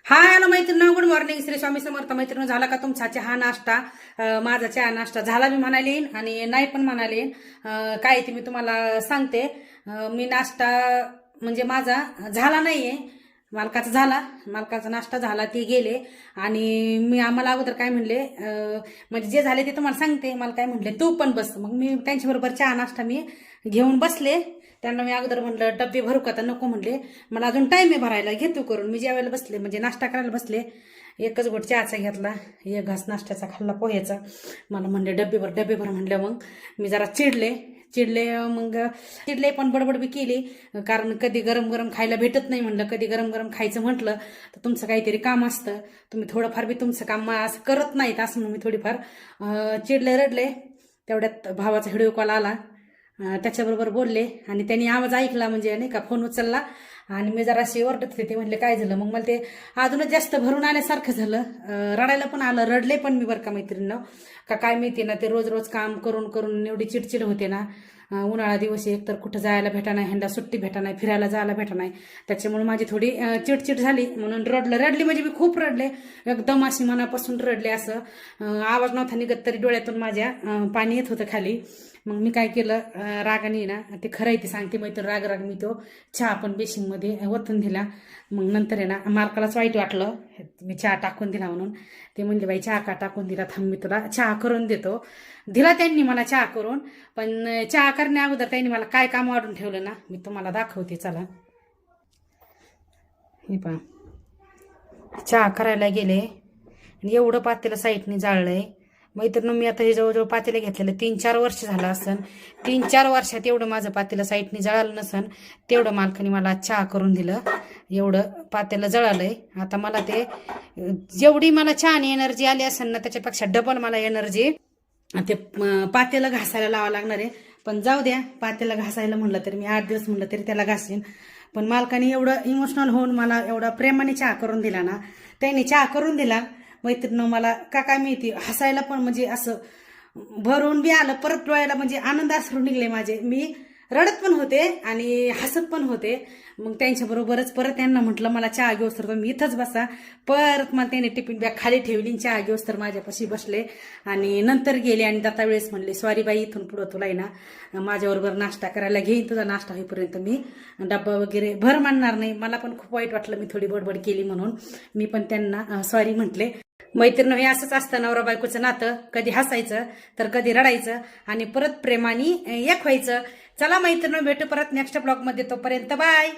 Hi hello मैत्रिणी, good morning. Shri Swami Samarth. मैत्रिणी, झाला का तुमचा चहा नाश्ता? माझा चहा नाश्ता झाला मी म्हणाले आणि नाही पण म्हणाले. काय ते मी तुम्हाला सांगते. मी नाश्ता म्हणजे माझा झाला नाहीये, मालकाचा झाला. मालकाचा नाश्ता झाला, ते गेले. आणि मी आम्हाला अगोदर काय म्हणले, म्हणजे जे झाले ते तुम्हाला सांगते. मला काय म्हणले, तू पण बस. मग मी त्यांच्याबरोबर चहा नाश्ता मी घेऊन बसले. त्यांना मी अगोदर म्हणलं डब्बे भरू का, तर नको म्हणले. मला अजून टाइम आहे भरायला, घेतो करून. मी ज्या वेळेला बसले म्हणजे नाश्ता करायला बसले, एकच घोट चहाचा घेतला, एक घास नाश्त्याचा खाल्ला पोह्याचा. मला म्हणले डब्बे भर म्हणलं. मग मी जरा चिडले. चिडले पण बडबड बी केली. कारण कधी गरम गरम खायला भेटत नाही म्हणलं. कधी गरम गरम खायचं म्हटलं तर तुमचं काहीतरी काम असतं, तुम्ही थोडंफार बी तुमचं काम असं करत नाहीत, असं म्हणून मी थोडीफार चिडले, रडले. तेवढ्यात भावाचा व्हिडिओ कॉल आला. त्याच्याबरोबर बोलले आणि त्यांनी आवाज ऐकला, म्हणजे नाही का फोन उचलला. आणि मी जरा अशी ओरडत होते. ते म्हणले काय झालं? मग मला ते अजूनच जास्त भरून आल्यासारखं झालं. रडायला पण आलं, रडले पण मी, बरं का मैत्रिणींनो. का काय माहिती ना, ते रोज रोज काम करून करून एवढी चिडचिड होते ना. उन्हाळा दिवस एक तर कुठं जायला भेटा नाही, ह्यांना सुट्टी भेटा नाही, फिरायला जायला भेटा नाही. त्याच्यामुळे माझी थोडी चिडचिड झाली, म्हणून रडली. म्हणजे मी खूप रडले, एकदम अशी मनापासून रडले. असं आवाज नव्हता निघत तरी डोळ्यातून माझ्या पाणी येत होतं खाली. मग मी काय केलं, रागाने ना, ते खरं आहे ते सांगते मैत्रीण, राग मी तो चहा पण बेसिंगमध्ये वतून दिला. मग नंतर आहे ना, मालकालाच वाईट वाटलं मी चहा टाकून दिला म्हणून. ते म्हणले बाई चहा का टाकून दिला, थांब मी तुला चहा करून देतो. दिला त्यांनी मला चहा करून. पण चहा करण्या अगोदर त्यांनी मला काय काम वाढून ठेवलं ना, मी तुम्हाला दाखवते. चला, हे पहा, चहा करायला गेले आणि एवढं पातेलं साईडने जाळलंय. मैत्रिणी, मी आता हे जवळजवळ पातेलं घेतलेलं 3-4 वर्ष झालं असन. 3-4 वर्षात एवढं माझं पातेलं साईडने जळालं नसन, तेवढं मालकाने मला चहा करून दिलं. एवढं पातेलं जळालंय. आता मला ते जेवढी मला चहाने एनर्जी आली असेल ना, त्याच्यापेक्षा डबल मला एनर्जी ते पातेलं घासायला लावा लागणार आहे. पण जाऊ द्या, पातेलं घासायला म्हणलं तरी मी 8 दिवस म्हणलं तरी त्याला घासीन. पण मालकाने एवढं इमोशनल होऊन मला एवढा प्रेमाने चहा करून दिला ना, त्यांनी चहा करून दिला. मैत्रिणी, मला काय माहिती, हसायला पण म्हणजे असं भरून बी आलं. परत डोळ्याला म्हणजे आनंद अश्रू निघले माझे. मी रडत पण होते आणि हसत पण होते. मग त्यांच्याबरोबरच परत त्यांना म्हटलं मला चहा घेऊस तर तुम्ही इथंच बसा. परत मला त्याने टिफिन बॅग खाली ठेवली, चहा घेऊस तर माझ्यापाशी बसले. आणि नंतर गेले आणि जाता वेळेस म्हणले, सॉरी बाई, इथून पुढं तुला ना माझ्याबरोबर नाश्ता करायला घेईन, तुझा नाश्ता होईपर्यंत मी डब्बा वगैरे भर मानणार नाही. मला पण खूप वाईट वाटलं, मी थोडी बडबड केली म्हणून. मी पण त्यांना सॉरी म्हटले. मैत्रिणी, हे असंच असतं नवरा बायकोचं नातं. कधी हसायचं तर कधी रडायचं आणि परत प्रेमाने एक व्हायचं. चला मैत्रिणी, भेटू परत नेक्स्ट ब्लॉग मध्ये. तोपर्यंत बाय.